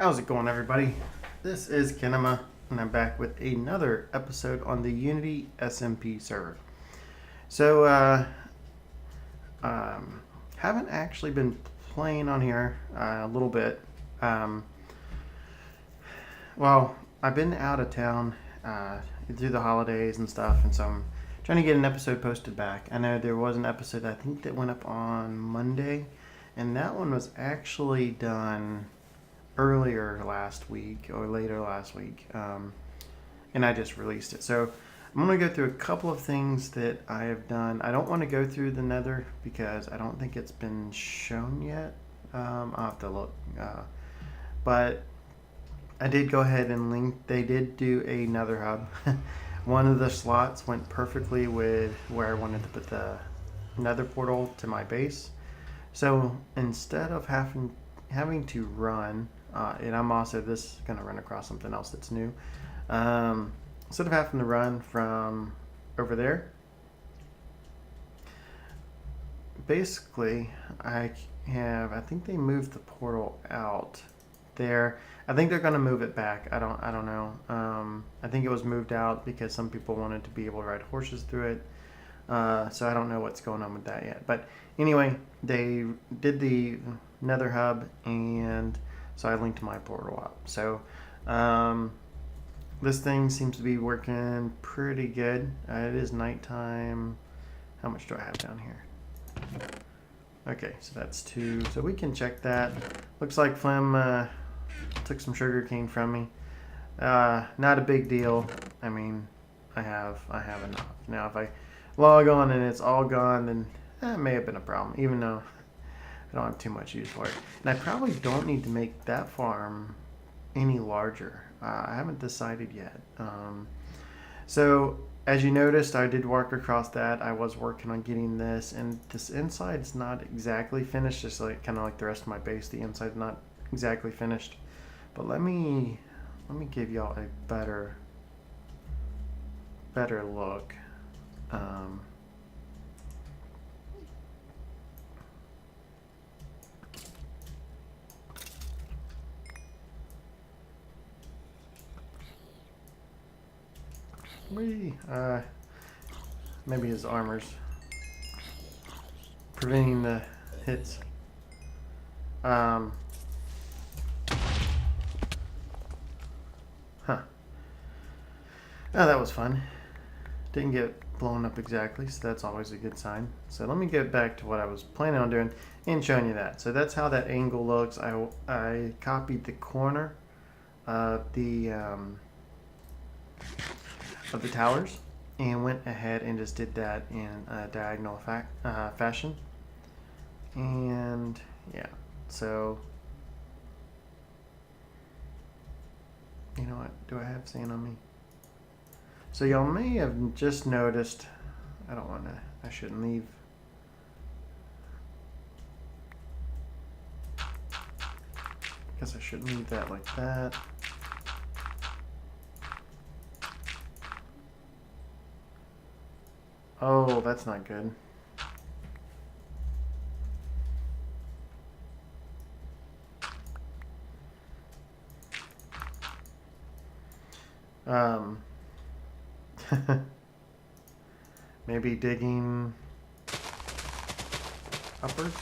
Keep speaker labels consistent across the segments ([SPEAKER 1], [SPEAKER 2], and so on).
[SPEAKER 1] How's it going, everybody? This is Kinema, and I'm back with another episode on the Unity SMP server. So, haven't actually been playing on here a little bit. Well, I've been out of town through the holidays and stuff, and so I'm trying to get an episode posted back. I know there was an episode, I think, that went up on Monday, and that one was actually done earlier last week or later last week, and I just released it. So I'm going to go through a couple of things that I have done. I don't want to go through the nether because I don't think it's been shown yet. I'll have to look, but I did go ahead and link. They did do a nether hub. One of the slots went perfectly with where I wanted to put the nether portal to my base. So instead of having to run, and I'm also going to run across something else that's new. Instead of having to run from over there, basically I think they moved the portal out there. I think they're going to move it back. I don't know. I think it was moved out because some people wanted to be able to ride horses through it. So I don't know what's going on with that yet. But anyway, they did the nether hub, and so I linked my portal up. So this thing seems to be working pretty good. It is nighttime. How much do I have down here? Okay, so that's 2. So we can check that. Looks like Flem took some sugar cane from me. Not a big deal. I mean, I have enough. Now if I log on and it's all gone, then that may have been a problem, even though I don't have too much use for it. And I probably don't need to make that farm any larger. I haven't decided yet. So as you noticed, I did work across that. I was working on getting this, and this inside is not exactly finished, just like kind of like the rest of my base. The inside's not exactly finished. But let me give y'all a better look. Maybe his armor's preventing the hits. Huh. Oh, that was fun. Didn't get blown up exactly, so that's always a good sign. So let me get back to what I was planning on doing and showing you that. So that's how that angle looks. I copied the corner of the towers and went ahead and just did that in a diagonal fashion. And yeah, so you know what? Do I have sand on me? So y'all may have just noticed, I shouldn't leave. I guess I shouldn't leave that like that. Oh, that's not good. Maybe digging upwards?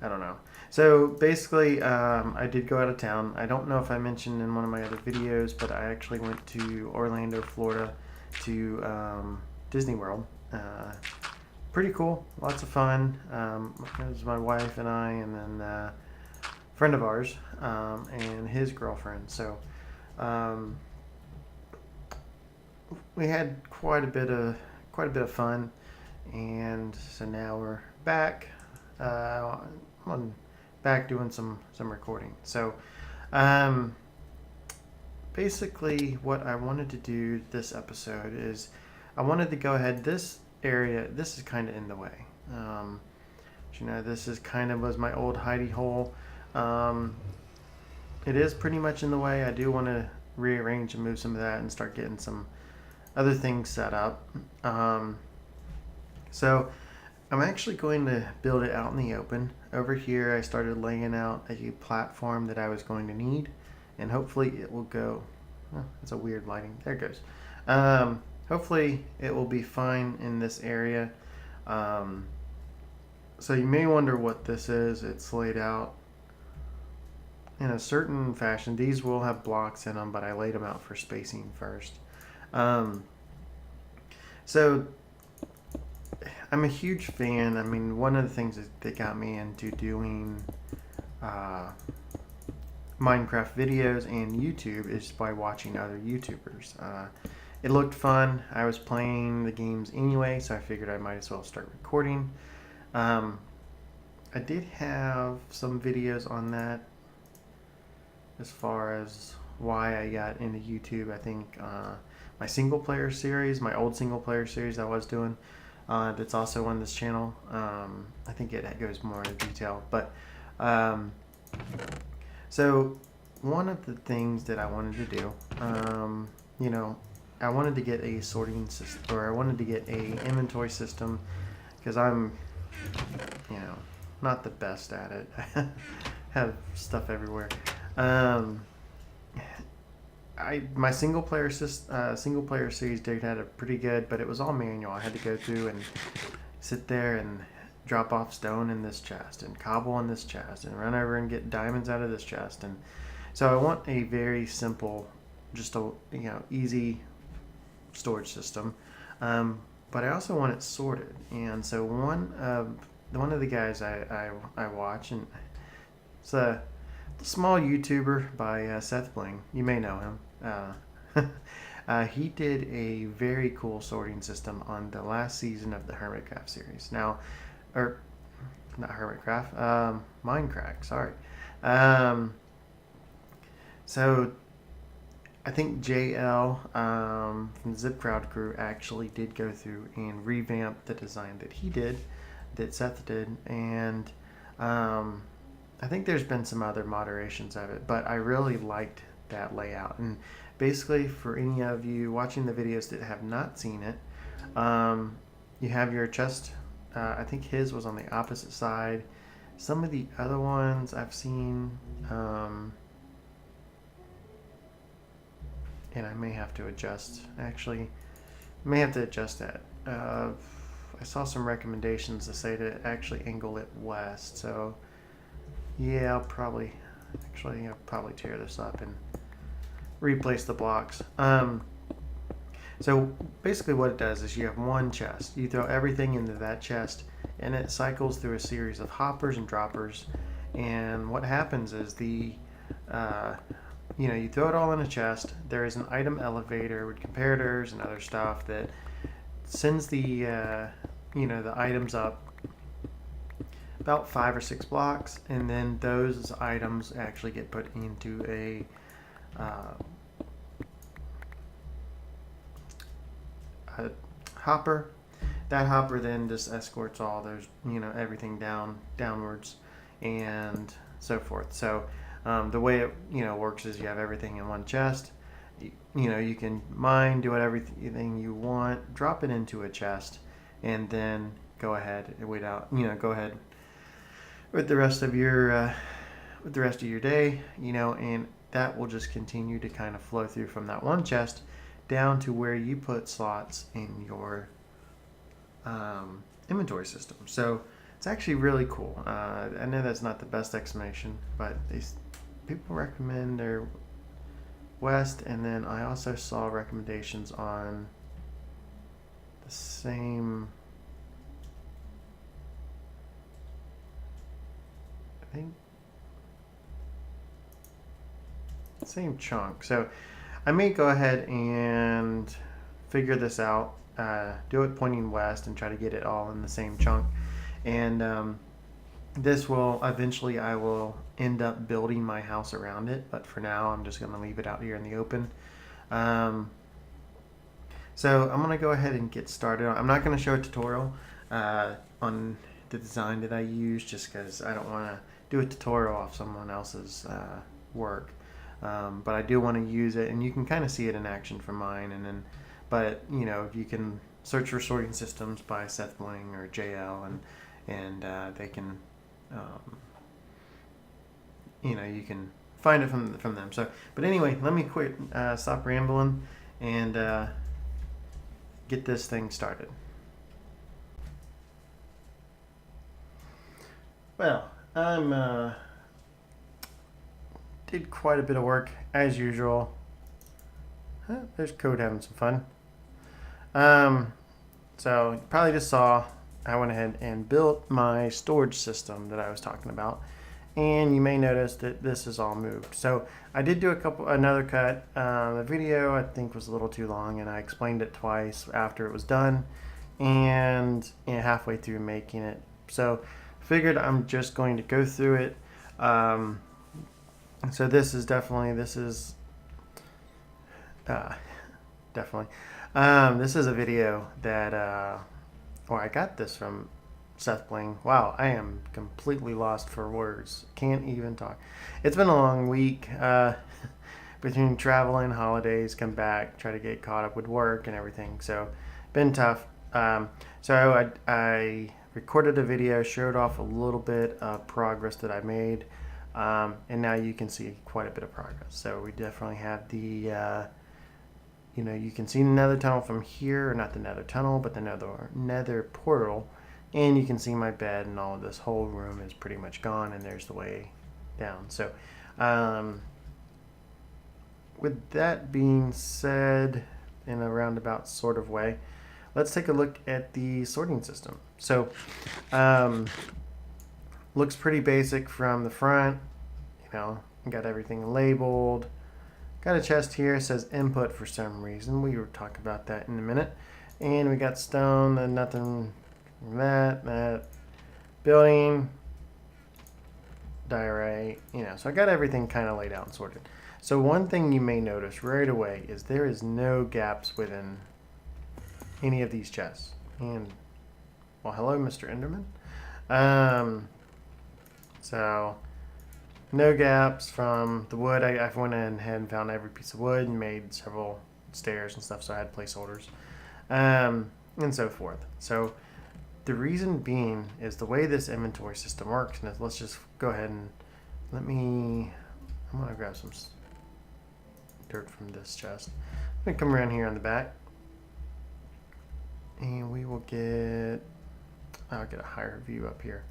[SPEAKER 1] I don't know. So basically, I did go out of town. I don't know if I mentioned in one of my other videos, but I actually went to Orlando, Florida to Disney World. Pretty cool. Lots of fun. It was my wife and I, and then a friend of ours and his girlfriend. So we had quite a bit of fun, and so now we're back. Back doing some recording. So basically what I wanted to do this episode is I wanted to go ahead. This area, this is kind of in the way. You know, this is kind of was my old hidey hole. It is pretty much in the way. I do want to rearrange and move some of that and start getting some other things set up. So I'm actually going to build it out in the open. Over here I started laying out a platform that I was going to need, and hopefully it will go, oh, it's a weird lighting, there it goes. Hopefully it will be fine in this area. So you may wonder what this is. It's laid out in a certain fashion. These will have blocks in them, but I laid them out for spacing first. So I'm a huge fan. I mean, one of the things that got me into doing Minecraft videos and YouTube is by watching other YouTubers. It looked fun. I was playing the games anyway, so I figured I might as well start recording. I did have some videos on that as far as why I got into YouTube. I think my single player series, my old single player series I was doing, that's also on this channel. I think it goes more into detail, but so one of the things that I wanted to do, you know, I wanted to get a sorting system, or I wanted to get a inventory system, because I'm, you know, not the best at it. I have stuff everywhere. My single player series did had it pretty good, but it was all manual. I had to go through and sit there and drop off stone in this chest and cobble in this chest and run over and get diamonds out of this chest. And so I want a very simple, just a easy storage system, but I also want it sorted. And so one of the guys I watch, and it's a small YouTuber by Seth Bling. You may know him. He did a very cool sorting system on the last season of the Hermitcraft series. Now, or not Hermitcraft, Minecraft. Sorry. So I think JL from the Zip Crowd crew actually did go through and revamp the design that he did, that Seth did, and I think there's been some other moderations of it, but I really liked that layout. And basically, for any of you watching the videos that have not seen it, you have your chest. I think his was on the opposite side. Some of the other ones I've seen, and I may have to adjust. Actually, may have to adjust that. I saw some recommendations to say to actually angle it west. So yeah, I'll probably tear this up and replace the blocks. So basically what it does is you have one chest. You throw everything into that chest, and it cycles through a series of hoppers and droppers. And what happens is you throw it all in a chest. There is an item elevator with comparators and other stuff that sends the the items up about 5 or 6 blocks, and then those items actually get put into a hopper. That hopper then just escorts all those, everything downwards and so forth. So the way it works is you have everything in one chest. You can mine, do everything you want, drop it into a chest, and then go ahead with the rest of your day, and that will just continue to kind of flow through from that one chest down to where you put slots in your inventory system. So it's actually really cool. I know that's not the best explanation, but people recommend their west, and then I also saw recommendations on the same, I think, same chunk. So I may go ahead and figure this out, do it pointing west and try to get it all in the same chunk. And this will eventually, I will end up building my house around it, but for now I'm just going to leave it out here in the open. So I'm going to go ahead and get started. I'm not going to show a tutorial on the design that I use, just because I don't want to do a tutorial off someone else's work. but I do want to use it, and you can kind of see it in action from mine. And then, but you know, you can search for sorting systems by Seth Bling or JL, and they can, you know, you can find it from them. So, but anyway, let me stop rambling, and get this thing started. Well, I'm did quite a bit of work as usual. There's Code having some fun. So you probably just saw I went ahead and built my storage system that I was talking about, and you may notice that this is all moved. So I did do another cut. The video I think was a little too long, and I explained it twice after it was done, and halfway through making it. So figured I'm just going to go through it. So this is definitely this is a video that I got this from Seth Bling. Wow, I am completely lost for words. Can't even talk. It's been a long week between traveling, holidays, come back, try to get caught up with work and everything. So been tough. So I recorded a video, showed off a little bit of progress that I made, and now you can see quite a bit of progress. So we definitely have the you know, you can see the nether tunnel from here, or not the nether tunnel, but the nether portal, and you can see my bed, and all of this whole room is pretty much gone, and there's the way down. So with that being said, in a roundabout sort of way, let's take a look at the sorting system. So looks pretty basic from the front. You know, got everything labeled. Got a chest here, it says input for some reason. We will talk about that in a minute. And we got stone, and nothing from that building, diorite, you know. So I got everything kind of laid out and sorted. So one thing you may notice right away is there is no gaps within any of these chests. And, well, hello, Mr. Enderman. So no gaps from the wood. I went ahead and found every piece of wood and made several stairs and stuff, so I had placeholders, and so forth. So the reason being is the way this inventory system works, and let's just go ahead and I'm going to grab some dirt from this chest. I'm going to come around here on the back, and we will I'll get a higher view up here.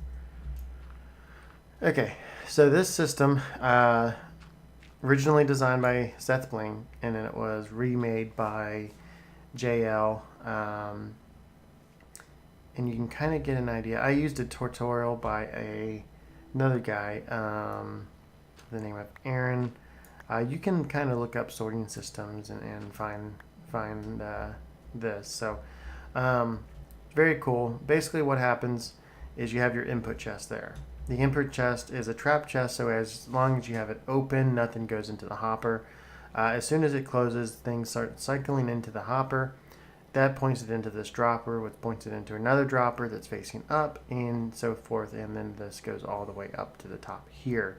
[SPEAKER 1] Okay, so this system, originally designed by Seth Bling, and then it was remade by JL, and you can kind of get an idea. I used a tutorial by another guy, the name of Aaron. You can kind of look up sorting systems and find this. So very cool. Basically what happens is you have your input chest there. The input chest is a trap chest, so as long as you have it open, nothing goes into the hopper. As soon as it closes, things start cycling into the hopper. That points it into this dropper, which points it into another dropper that's facing up, and so forth, and then this goes all the way up to the top here.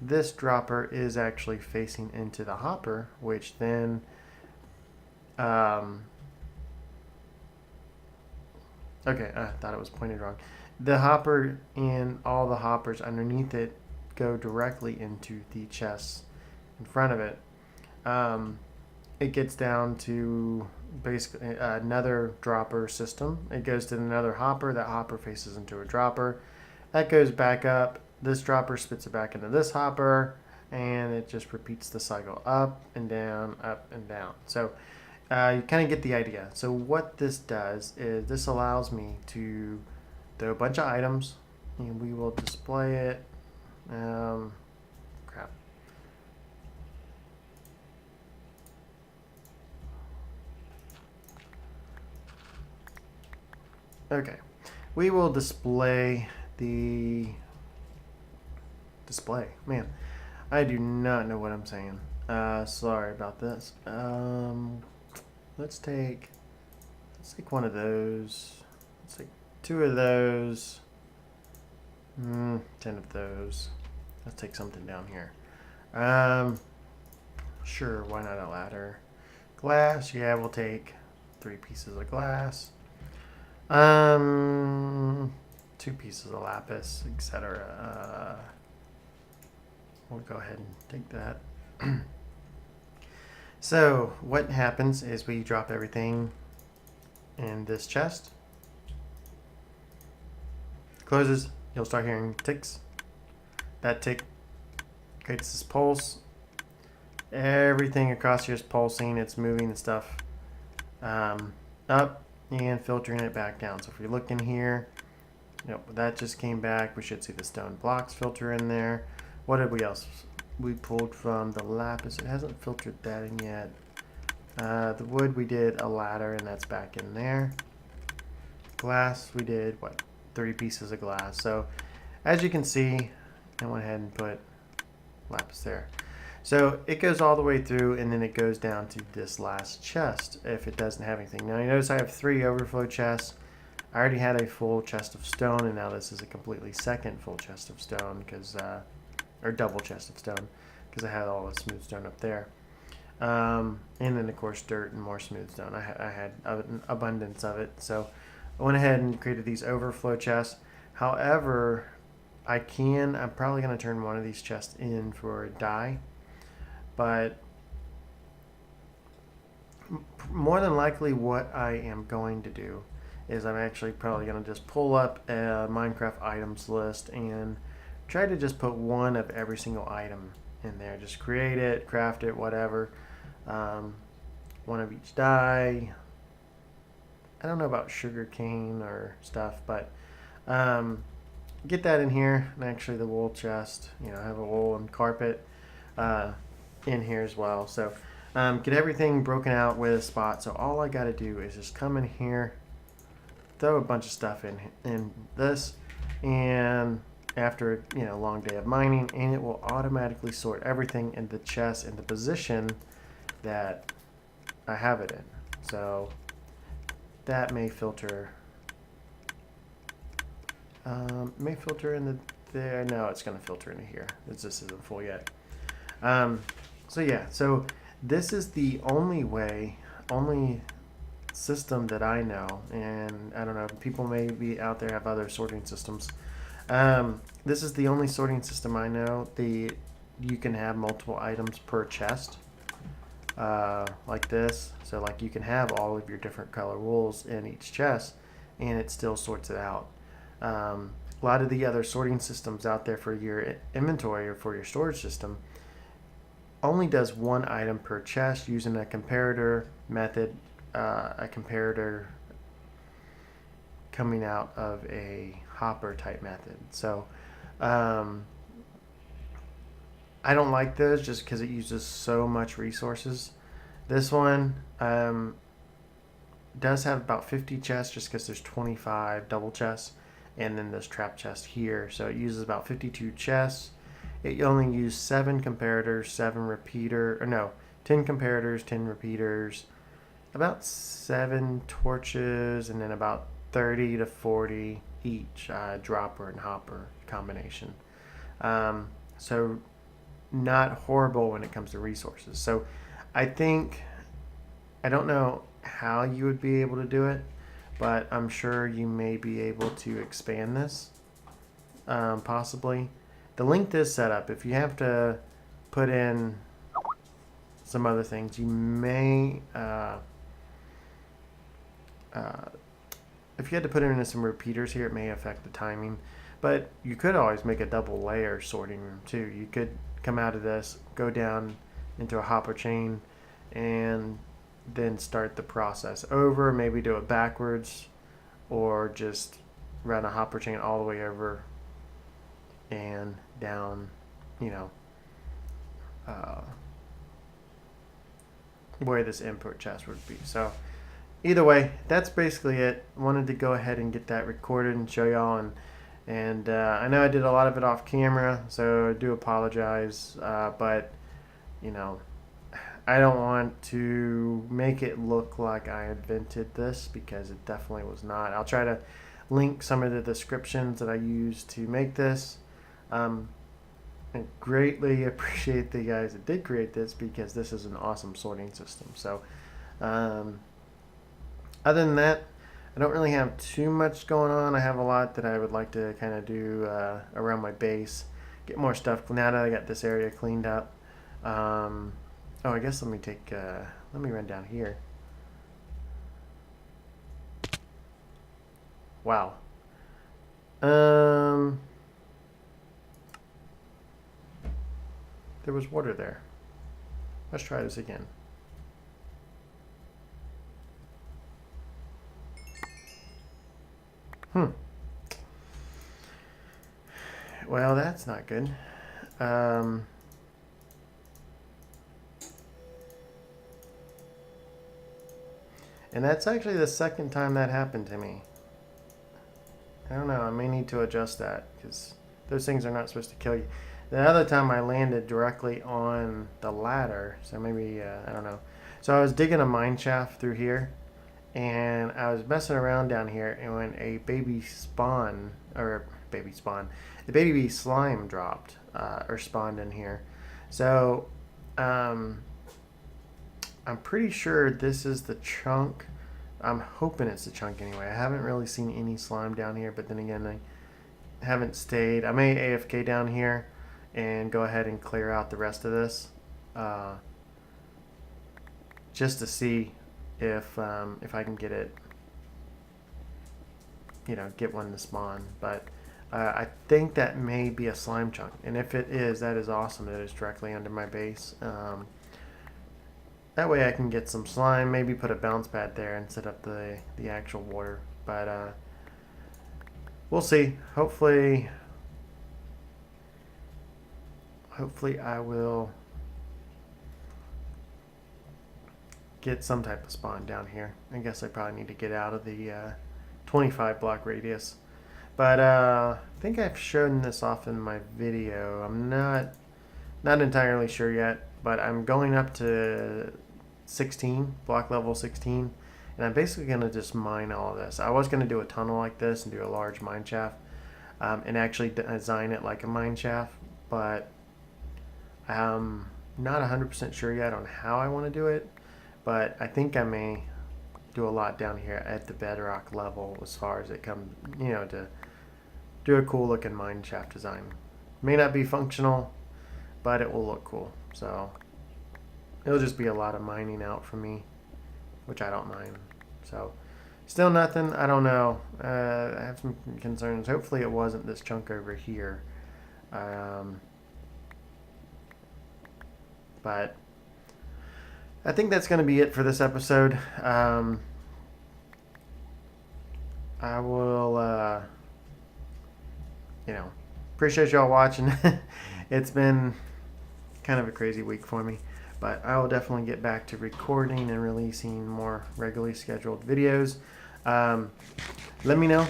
[SPEAKER 1] This dropper is actually facing into the hopper, which then okay, I thought it was pointed wrong. The hopper and all the hoppers underneath it go directly into the chests in front of it. It gets down to basically another dropper system. It goes to another hopper. That hopper faces into a dropper. That goes back up. This dropper spits it back into this hopper, and it just repeats the cycle up and down, up and down. So you kind of get the idea. So what this does is this allows me to do a bunch of items, and we will display it. Crap. Okay, we will display the display. Man, I do not know what I'm saying. Sorry about this. Let's take one of those. Let's take 2 of those. 10 of those. Let's take something down here. Sure, why not a ladder? Glass, yeah, we'll take 3 pieces of glass. 2 pieces of lapis, etc. We'll go ahead and take that. So what happens is we drop everything in this chest. Closes, you'll start hearing ticks. That tick creates this pulse. Everything across here is pulsing, it's moving and stuff up and filtering it back down. So if we look in here, yep, that just came back. We should see the stone blocks filter in there. What did we else? We pulled from the lapis. It hasn't filtered that in yet. The wood, we did a ladder, and that's back in there. Glass, we did, what, 3 pieces of glass. So as you can see, I went ahead and put lapis there. So it goes all the way through, and then it goes down to this last chest if it doesn't have anything. Now you notice I have 3 overflow chests. I already had a full chest of stone, and now this is a completely second full chest of stone, because or double chest of stone, because I had all the smooth stone up there. And then of course dirt and more smooth stone. I had an abundance of it, so I went ahead and created these overflow chests. However, I'm probably going to turn one of these chests in for a dye, but more than likely what I am going to do is I'm actually probably going to just pull up a Minecraft items list and try to just put one of every single item in there. Just create it, craft it, whatever. One of each dye. I don't know about sugar cane or stuff, but get that in here. And actually the wool chest, I have a wool and carpet in here as well. So get everything broken out with a spot. So all I got to do is just come in here, throw a bunch of stuff in this, and after a long day of mining, and it will automatically sort everything in the chest in the position that I have it in. So that may filter in there. No, it's going to filter into here. This isn't full yet. So yeah, so this is the only system that I know, and I don't know, people may be out there have other sorting systems. This is the only sorting system I know. You can have multiple items per chest, like this. So like you can have all of your different color wools in each chest, and it still sorts it out. A lot of the other sorting systems out there for your inventory or for your storage system only does 1 item per chest using a comparator method, a comparator coming out of a hopper type method. So I don't like those just because it uses so much resources. This one does have about 50 chests just because there's 25 double chests, and then this trap chest here. So it uses about 52 chests. It only used 7 comparators, 10 comparators, 10 repeaters, about 7 torches, and then about 30 to 40 each dropper and hopper combination. So not horrible when it comes to resources. So I don't know how you would be able to do it, but I'm sure you may be able to expand this, possibly. The link is set up. If you have to put in some other things, you may if you had to put in some repeaters here, it may affect the timing, but you could always make a double layer sorting room too. You could come out of this, go down into a hopper chain, and then start the process over, maybe do it backwards, or just run a hopper chain all the way over and down, where this input chest would be. So either way, that's basically it. Wanted to go ahead and get that recorded and show y'all, and I know I did a lot of it off camera, so I do apologize, but I don't want to make it look like I invented this, because it definitely was not. I'll try to link some of the descriptions that I used to make this. I greatly appreciate the guys that did create this, because this is an awesome sorting system. So other than that, I don't really have too much going on. I have a lot that I would like to kind of do around my base, get more stuff now that I got this area cleaned up. Oh, I guess let me run down here. Wow. There was water there. Let's try this again. Well, that's not good. And that's actually the second time that happened to me. I don't know. I may need to adjust that, because those things are not supposed to kill you. The other time I landed directly on the ladder, so maybe, I don't know. So I was digging a mine shaft through here, and I was messing around down here, and when a baby the baby slime dropped, or spawned in here. So I'm pretty sure this is the chunk. I'm hoping it's the chunk anyway. I haven't really seen any slime down here, but then again, I haven't stayed. I may AFK down here and go ahead and clear out the rest of this, just to see if I can get it, get one to spawn. But I think that may be a slime chunk, and if it is, that is awesome. That is directly under my base. That way I can get some slime, maybe put a bounce pad there and set up the actual water. But we'll see. Hopefully I will get some type of spawn down here. I guess I probably need to get out of the 25 block radius. But I think I've shown this off in my video. I'm not entirely sure yet, but I'm going up to 16, block level 16, and I'm basically going to just mine all of this. I was going to do a tunnel like this and do a large mine shaft, and actually design it like a mine shaft, but I'm not 100% sure yet on how I want to do it. But I think I may do a lot down here at the bedrock level as far as it comes, to do a cool looking mine shaft design. May not be functional, but it will look cool. So it'll just be a lot of mining out for me, which I don't mind. So still nothing. I don't know. I have some concerns. Hopefully it wasn't this chunk over here. But I think that's going to be it for this episode. I will, appreciate y'all watching. It's been kind of a crazy week for me, but I will definitely get back to recording and releasing more regularly scheduled videos. Let me know.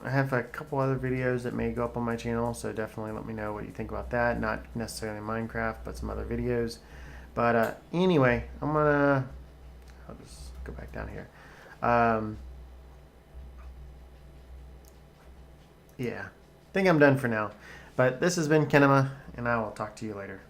[SPEAKER 1] I have a couple other videos that may go up on my channel, so definitely let me know what you think about that. Not necessarily Minecraft, but some other videos. But anyway, I'll just go back down here. Yeah, I think I'm done for now. But this has been Kinema, and I will talk to you later.